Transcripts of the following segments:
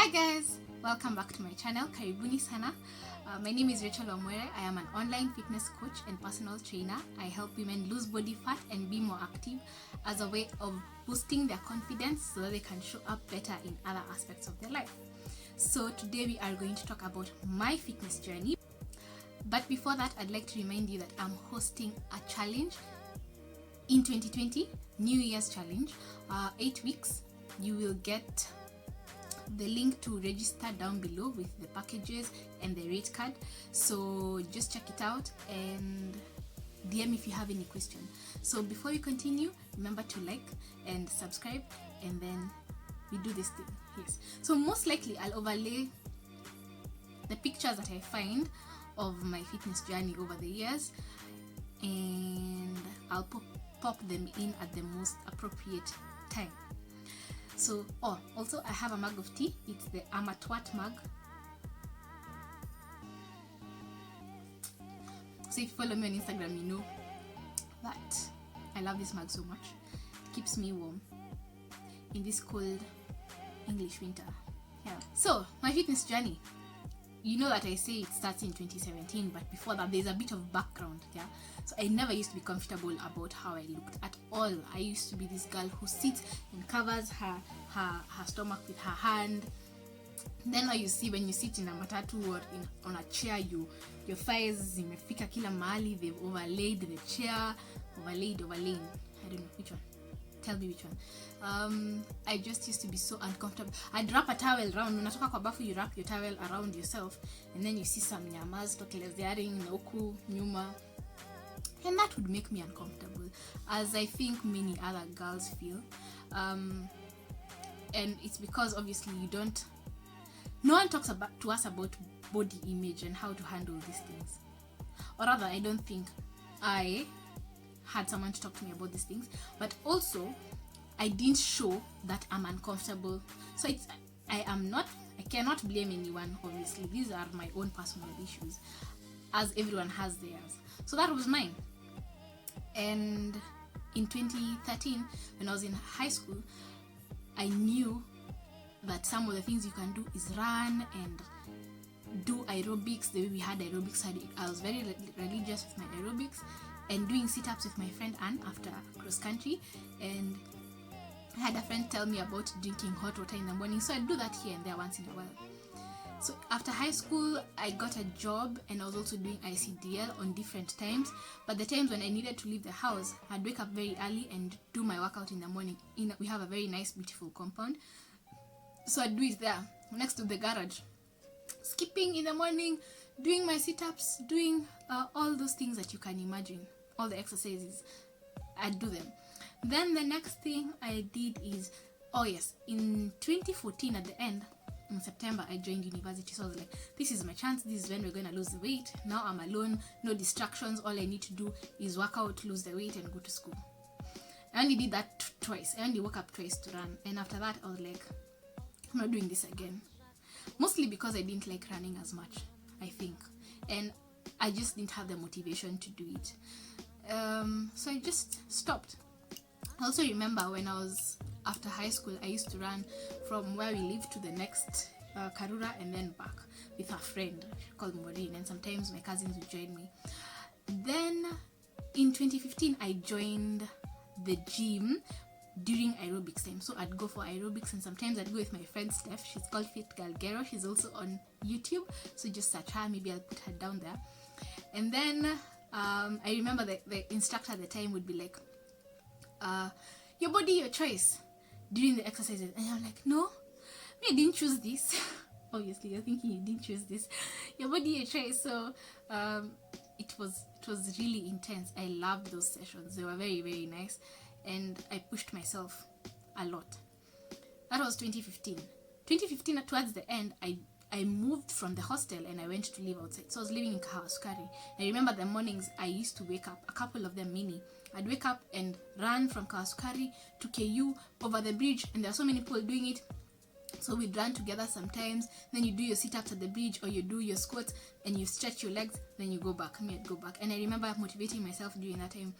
Hi guys, welcome back to my channel. Karibu Tena. My name is Wamwere. I am an online fitness coach and personal trainer. I help women lose body fat and be more active as a way of boosting their confidence so that they can show up better in other aspects of their life. So today we are going to talk about my fitness journey. But before that, I'd like to remind you that I'm hosting a challenge in 2020, New Year's challenge, 8 weeks. You will get the link to register down below with the packages and the rate card, so just check it out and DM if you have any question. So before we continue, remember to like and subscribe, and then we do this thing. Yes, so most likely I'll overlay the pictures that I find of my fitness journey over the years, and I'll pop them in at the most appropriate time. So, also I have a mug of tea. It's the I'm a Twat mug. So if you follow me on Instagram, you know that I love this mug so much. It keeps me warm in this cold English winter. Yeah. So my fitness journey, you know that I say it starts in 2017, but before that there's a bit of background. Yeah, so I never used to be comfortable about how I looked at all. I used to be this girl who sits and covers her stomach with her hand. Then now you see, when you sit in a matatu or on a chair, your thighs zimefika kila mahali. They've overlaid the chair, overlaid. I don't know which one. Tell me which one. I just used to be so uncomfortable. I'd wrap a towel around. Unatoka kwa bafu, you wrap your towel around yourself, and then you see some nyamas tokelezea na huku nyuma, and that would make me uncomfortable, as I think many other girls feel. And it's because obviously no one talks to us about body image and how to handle these things. Or rather, I don't think I had someone to talk to me about these things, but also I didn't show that I'm uncomfortable. So I cannot blame anyone. Obviously, these are my own personal issues, as everyone has theirs. So that was mine. And in 2013, when I was in high school, I knew that some of the things you can do is run and do aerobics the way we had aerobics. I was very religious with my aerobics and doing sit-ups with my friend Anne after cross country, and I had a friend tell me about drinking hot water in the morning, so I do that here and there once in a while. So after high school, I got a job, and I was also doing ICDL on different times. But the times when I needed to leave the house, I'd wake up very early and do my workout in the morning. We have a very nice, beautiful compound, so I'd do it there next to the garage, skipping in the morning, doing my sit-ups, doing all those things that you can imagine, all the exercises. I'd do them. Then the next thing I did is, in 2014 at the end, in September, I joined university. So I was like, this is my chance. This is when we're going to lose the weight. Now I'm alone, no distractions. All I need to do is work out, lose the weight, and go to school. I only did that twice. I only woke up twice to run. And after that, I was like, I'm not doing this again. Mostly because I didn't like running as much, I think. And I just didn't have the motivation to do it. So I just stopped. I also remember when I was after high school, I used to run from where we lived to the next Karura and then back with a friend called Maureen, and sometimes my cousins would join me. Then in 2015, I joined the gym during aerobics time. So I'd go for aerobics, and sometimes I'd go with my friend Steph. She's called Fit Girl Gero. She's also on YouTube, so just search her. Maybe I'll put her down there. And then I remember the instructor at the time would be like, your body, your choice, during the exercises. And I'm like, no, I didn't choose this. Obviously you're thinking you didn't choose this. Your body, your choice. So it was really intense. I loved those sessions. They were very, very nice, and I pushed myself a lot. That was 2015. 2015, towards the end, I moved from the hostel and I went to live outside. So I was living in Kahawasukari. I remember the mornings I used to wake up, a couple of them mini. I'd wake up and run from Kahawasukari to KU over the bridge, and there are so many people doing it. So we'd run together sometimes. Then you do your sit-ups at the bridge, or you do your squats and you stretch your legs, then you go back. I'd go back. And I remember motivating myself during that time.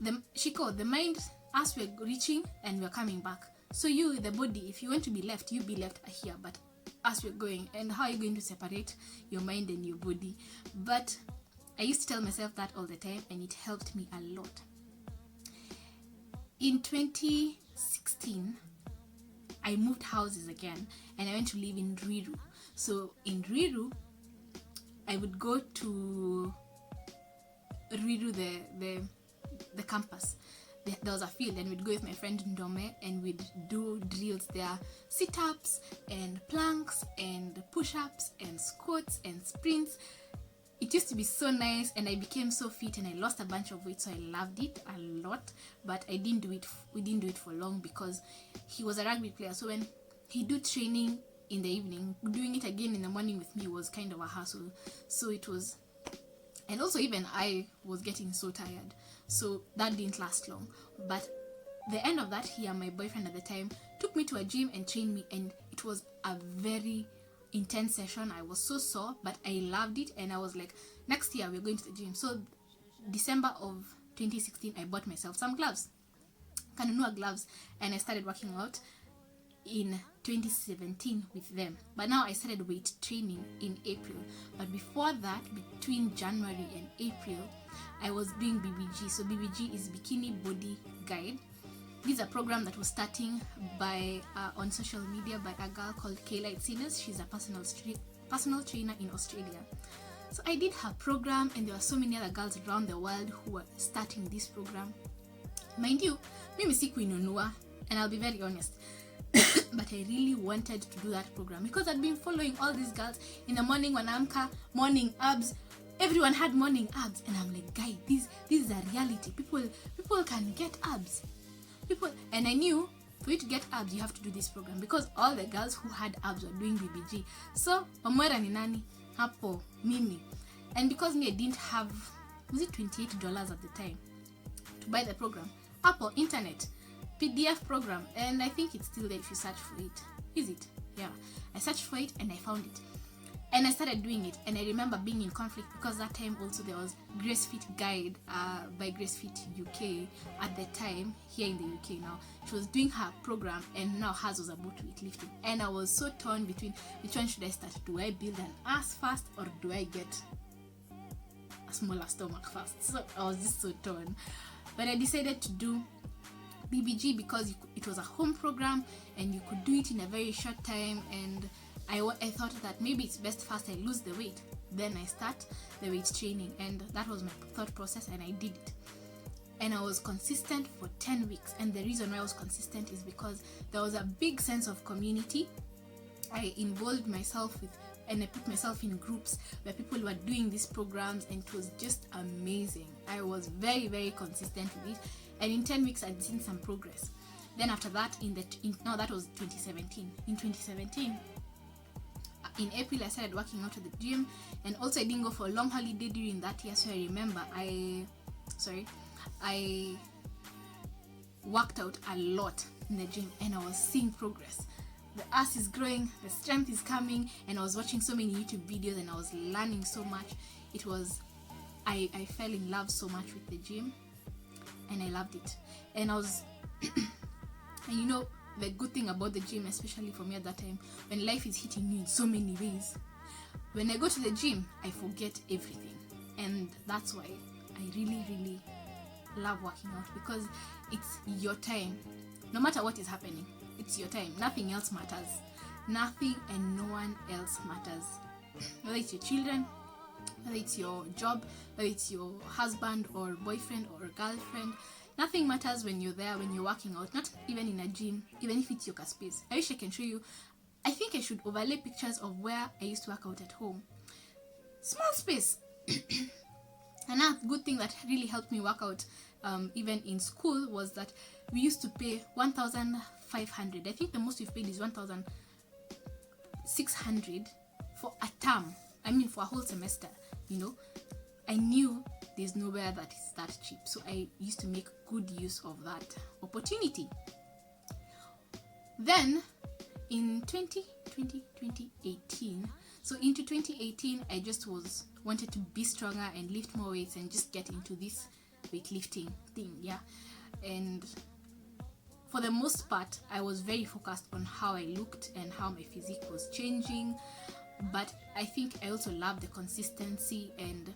The mind, as we're reaching and we're coming back, So you, the body, if you want to be left, you be left here. But as we're going, and how are you going to separate your mind and your body? But I used to tell myself that all the time, and it helped me a lot. In 2016, I moved houses again, and I went to live in Ruiru. So in Ruiru, I would go to Ruiru, the campus. There was a field, and we'd go with my friend Ndome, and we'd do drills there, sit-ups and planks and push-ups and squats and sprints. It used to be so nice, and I became so fit, and I lost a bunch of weight, so I loved it a lot. But we didn't do it for long, because he was a rugby player. So when he do training in the evening, doing it again in the morning with me was kind of a hassle. So it was, and also even I was getting so tired, so that didn't last long. But the end of that year, my boyfriend at the time took me to a gym and trained me, and it was a very intense session. I was so sore, but I loved it, and I was like, next year we're going to the gym. So December of 2016, I bought myself some gloves, kanunua gloves, and I started working out in 2017 with them. But now I started weight training in April. But before that, between January and April, I was doing BBG. So BBG is Bikini Body Guide. This is a program that was starting by on social media by a girl called Kayla Itsinas. She's a personal trainer in Australia. So I did her program, and there were so many other girls around the world who were starting this program. Mind you, mimi sikuinunua, and I'll be very honest, but I really wanted to do that program because I'd been following all these girls in the morning, wanamka, morning abs. Everyone had morning abs, and I'm like, guy, this is a reality. People can get abs. And I knew for you to get abs, you have to do this program, because all the girls who had abs were doing BBG. So Wamwere ni nani? Hapo mimi. And because me, I didn't have, was it $28 at the time to buy the program? Hapo internet PDF program, and I think it's still there if you search for it. Is it? Yeah. I searched for it and I found it. And I started doing it, and I remember being in conflict because that time also there was Grace Fit Guide by Grace Fit UK at the time, here in the UK now. She was doing her program, and now hers was about weightlifting. And I was so torn between which one should I start. Do I build an ass first, or do I get a smaller stomach first? So I was just so torn. But I decided to do BBG because it was a home program, and you could do it in a very short time, and I thought that maybe it's best first I lose the weight, then I start the weight training. And that was my thought process, and I did it. And I was consistent for 10 weeks. And the reason why I was consistent is because there was a big sense of community. I involved myself with, and I put myself in groups where people were doing these programs, and it was just amazing. I was very, very consistent with it. And in 10 weeks, I'd seen some progress. Then after that, now that was 2017. In 2017, in April, I started working out at the gym, and also I didn't go for a long holiday during that year. So I remember I worked out a lot in the gym, and I was seeing progress. The ass is growing, the strength is coming, and I was watching so many YouTube videos, and I was learning so much. It was, I fell in love so much with the gym, and I loved it. And I was, and you know, the good thing about the gym, especially for me at that time, when life is hitting you in so many ways, when I go to the gym, I forget everything. And that's why I really, really love working out, because it's your time. No matter what is happening, it's your time. Nothing else matters. Nothing and no one else matters. Whether it's your children, whether it's your job, whether it's your husband or boyfriend or girlfriend, nothing matters when you're there, when you're working out. Not even in a gym, even if it's yoga space. I wish I can show you. I think I should overlay pictures of where I used to work out at home. Small space. Another good thing that really helped me work out even in school was that we used to pay 1,500. I think the most we've paid is 1,600 for a term. I mean, for a whole semester, you know. I knew there's nowhere that is that cheap, so I used to make good use of that opportunity. Then in 2018, so into 2018, I just wanted to be stronger and lift more weights and just get into this weightlifting thing, yeah. And for the most part, I was very focused on how I looked and how my physique was changing. But I think I also love the consistency and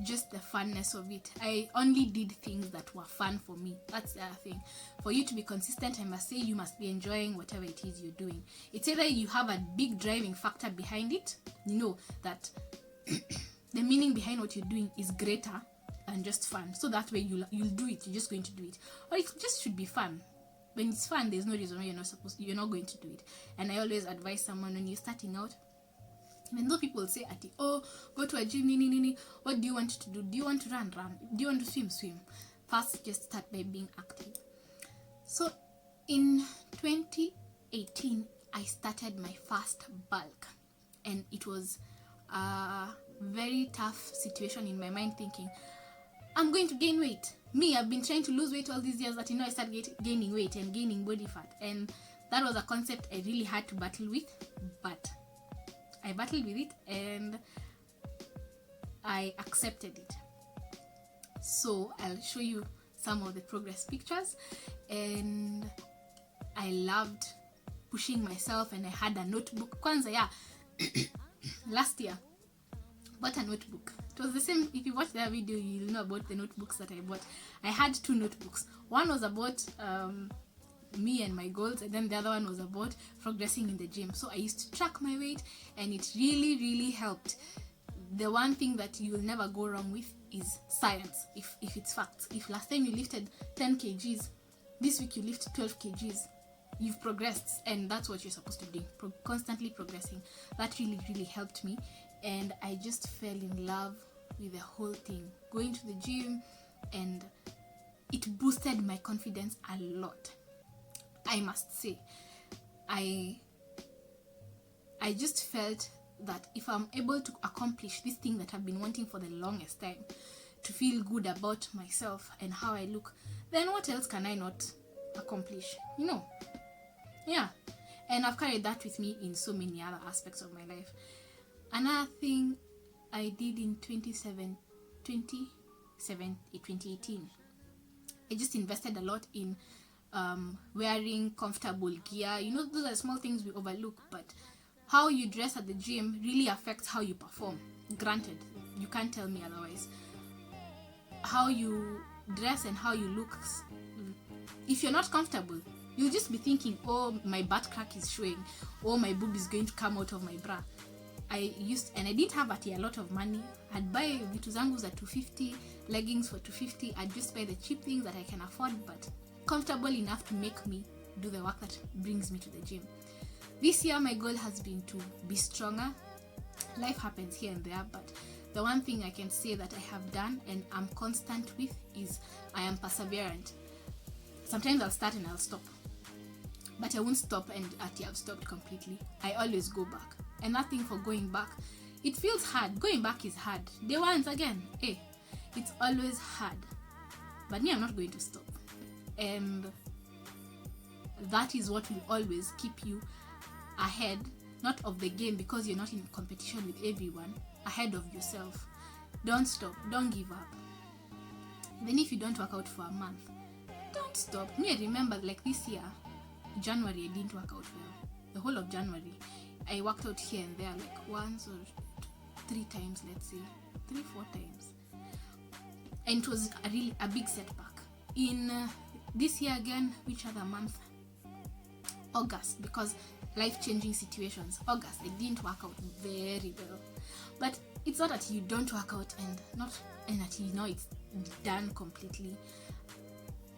just the funness of it. I only did things that were fun for me. That's the other thing. For you to be consistent, I must say you must be enjoying whatever it is you're doing. It's either you have a big driving factor behind it, you know that the meaning behind what you're doing is greater than just fun. So that way you'll do it. You're just going to do it. Or it just should be fun. When it's fun, there's no reason why you're not going to do it. And I always advise someone, when you're starting out, even though people say, oh, go to a gym, what do you want to do? Do you want to run? Do you want to swim? First, just start by being active. So in 2018, I started my first bulk, and it was a very tough situation in my mind, thinking, I'm going to gain weight. I've been trying to lose weight all these years that, I start gaining weight and gaining body fat. And that was a concept I really had to battle with, but I battled with it and I accepted it. So I'll show you some of the progress pictures. And I loved pushing myself, and I had a notebook. Kwanza, last year, bought a notebook. It was the same. If you watch that video, you'll know about the notebooks that I bought. I had 2 notebooks. One was about me and my goals, and then the other one was about progressing in the gym. So I used to track my weight, and it really, really helped. The one thing that you will never go wrong with is science, if it's facts. If last time you lifted 10 kgs, this week you lift 12 kgs, you've progressed, and that's what you're supposed to do, constantly progressing. That really, really helped me, and I just fell in love with the whole thing, going to the gym, and it boosted my confidence a lot. I must say, I just felt that if I'm able to accomplish this thing that I've been wanting for the longest time, to feel good about myself and how I look, then what else can I not accomplish? Yeah. And I've carried that with me in so many other aspects of my life. Another thing I did in 2018, I just invested a lot in wearing comfortable gear. Those are small things we overlook, but how you dress at the gym really affects how you perform. Granted, you can't tell me otherwise. How you dress and how you look, if you're not comfortable, you'll just be thinking, oh, my butt crack is showing, oh, my boob is going to come out of my bra. I didn't have a lot of money. I'd buy vitu zangu za 250, leggings for 250. I'd just buy the cheap things that I can afford, but comfortable enough to make me do the work that brings me to the gym. This year, my goal has been to be stronger. Life happens here and there, but the one thing I can say that I have done and I'm constant with is I am perseverant. Sometimes I'll start and I'll stop, but I won't stop and I've stopped completely. I always go back. And nothing for going back. It feels hard. Going back is hard. Day ones again. It's always hard. But I'm not going to stop. And that is what will always keep you ahead, not of the game, because you're not in competition with everyone, ahead of yourself. Don't stop. Don't give up. Even if you don't work out for a month, don't stop. I remember this year, January, I didn't work out well. The whole of January, I worked out here and there once or 3 times, let's say 3-4 times, and it was a big setback. In this year again, which other month? August, because life-changing situations. August, I didn't work out very well, but it's not that you don't work out and that it's done completely.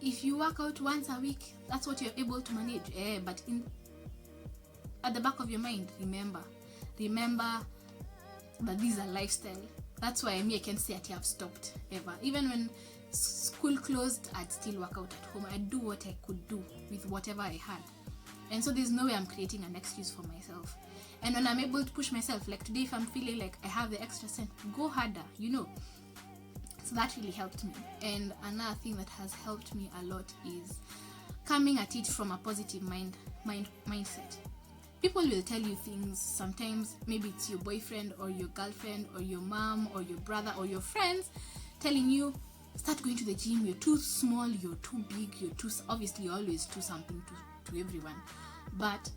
If you work out once a week, that's what you're able to manage. But at the back of your mind, remember that these are lifestyle. That's why I can say that I've stopped ever. Even when school closed, I'd still work out at home. I'd do what I could do with whatever I had. And so there's no way I'm creating an excuse for myself. And when I'm able to push myself, today, if I'm feeling like I have the extra cent, go harder, So that really helped me. And another thing that has helped me a lot is coming at it from a positive mindset. People will tell you things. Sometimes maybe it's your boyfriend or your girlfriend or your mom or your brother or your friends telling you start going to the gym. You're too small, you're too big, you're too, obviously you're always too something to everyone, but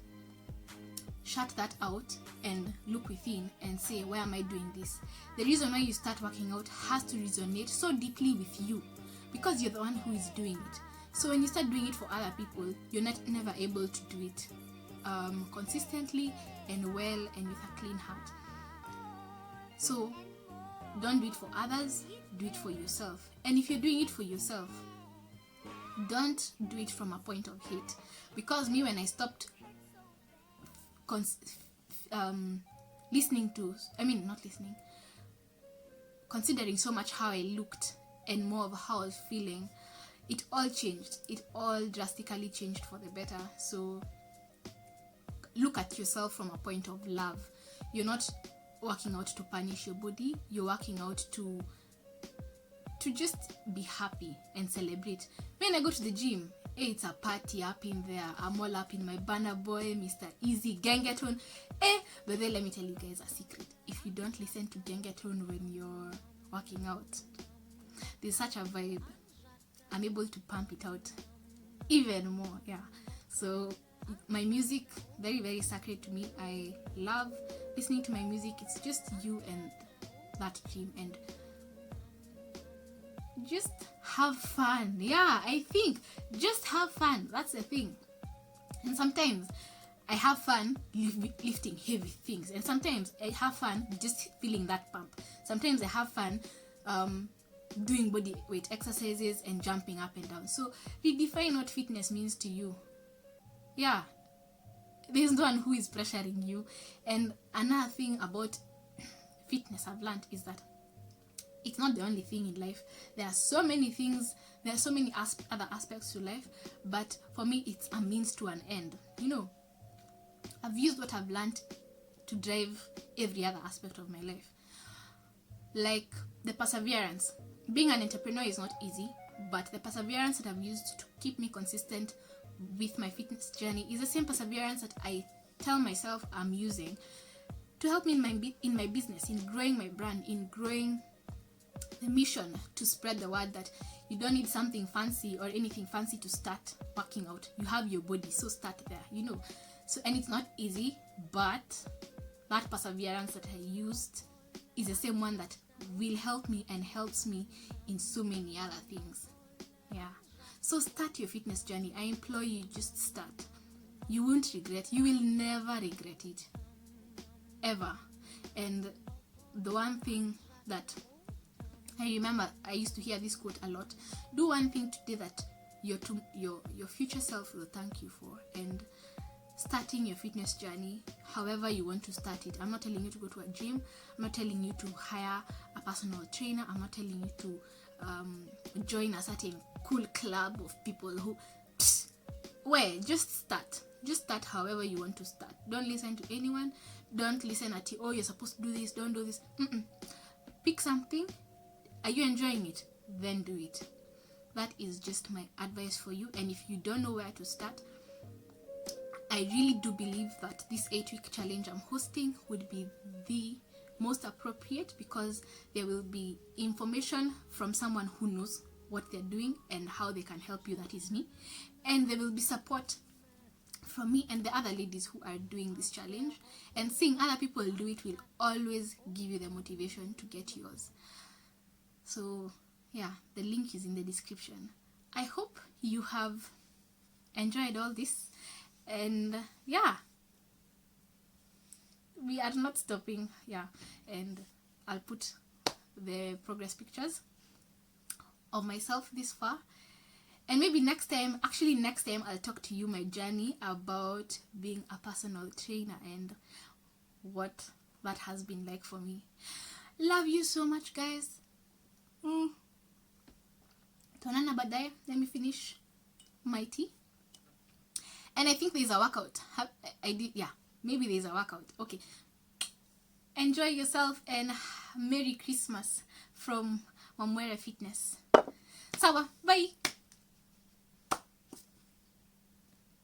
shut that out and look within and say, why am I doing this? The reason why you start working out has to resonate so deeply with you, because you're the one who is doing it. So when you start doing it for other people, you're never able to do it consistently and well and with a clean heart. So don't do it for others, do it for yourself. And if you're doing it for yourself, don't do it from a point of hate. Because me, when I stopped considering so much how I looked and more of how I was feeling, it all changed. It all drastically changed for the better. So look at yourself from a point of love. You're not working out to punish your body. You're working out to just be happy and celebrate. When I go to the gym, it's a party up in there. I'm all up in my Banner Boy, Mr. Easy, Gengeton. But then let me tell you guys a secret. If you don't listen to Gengeton when you're working out, there's such a vibe. I'm able to pump it out even more. Yeah. So my music, very, very sacred to me. I love listening to my music. It's just you and that gym, and just have fun. Yeah, I think just have fun. That's the thing. And sometimes I have fun lifting heavy things, and sometimes I have fun just feeling that pump. Sometimes I have fun doing body weight exercises and jumping up and down. So redefine what fitness means to you. Yeah, there's no one who is pressuring you. And another thing about fitness I've learned is that it's not the only thing in life. There are so many things, there are so many other aspects to life, but for me it's a means to an end. You know, I've used what I've learned to drive every other aspect of my life. Like the perseverance. Being an entrepreneur is not easy, but the perseverance that I've used to keep me consistent with my fitness journey is the same perseverance that I tell myself I'm using to help me in my business, in growing my brand, in growing the mission to spread the word that you don't need something fancy or anything fancy to start working out. You have your body, so start there, you know. So, and it's not easy, but that perseverance that I used is the same one that will help me and helps me in so many other things. Yeah. So start your fitness journey. I implore you, just start. You won't regret. You will never regret it. Ever. And the one thing that I remember, I used to hear this quote a lot. Do one thing today that your future self will thank you for. And starting your fitness journey, however you want to start it. I'm not telling you to go to a gym. I'm not telling you to hire a personal trainer. I'm not telling you to join a certain cool club of people who just start however you want to start. Don't listen to anyone. Don't listen at you're supposed to do this, don't do this. Pick something. Are you enjoying it? Then do it. That is just my advice for you. And if you don't know where to start, I really do believe that this 8-week challenge I'm hosting would be the most appropriate, because there will be information from someone who knows what they're doing and how they can help you. That is me. And there will be support from me and the other ladies who are doing this challenge. And seeing other people do it will always give you the motivation to get yours. So yeah, the link is in the description. I hope you have enjoyed all this. And yeah, we are not stopping. Yeah, and I'll put the progress pictures of myself this far. And maybe next time I'll talk to you my journey about being a personal trainer and what that has been like for me. Love you so much, guys. Tuonana baadaye. Let me finish my tea. And I think there's a workout. Maybe there's a workout. Okay. Enjoy yourself and Merry Christmas from Wamwere Fitness. Sawa, bye.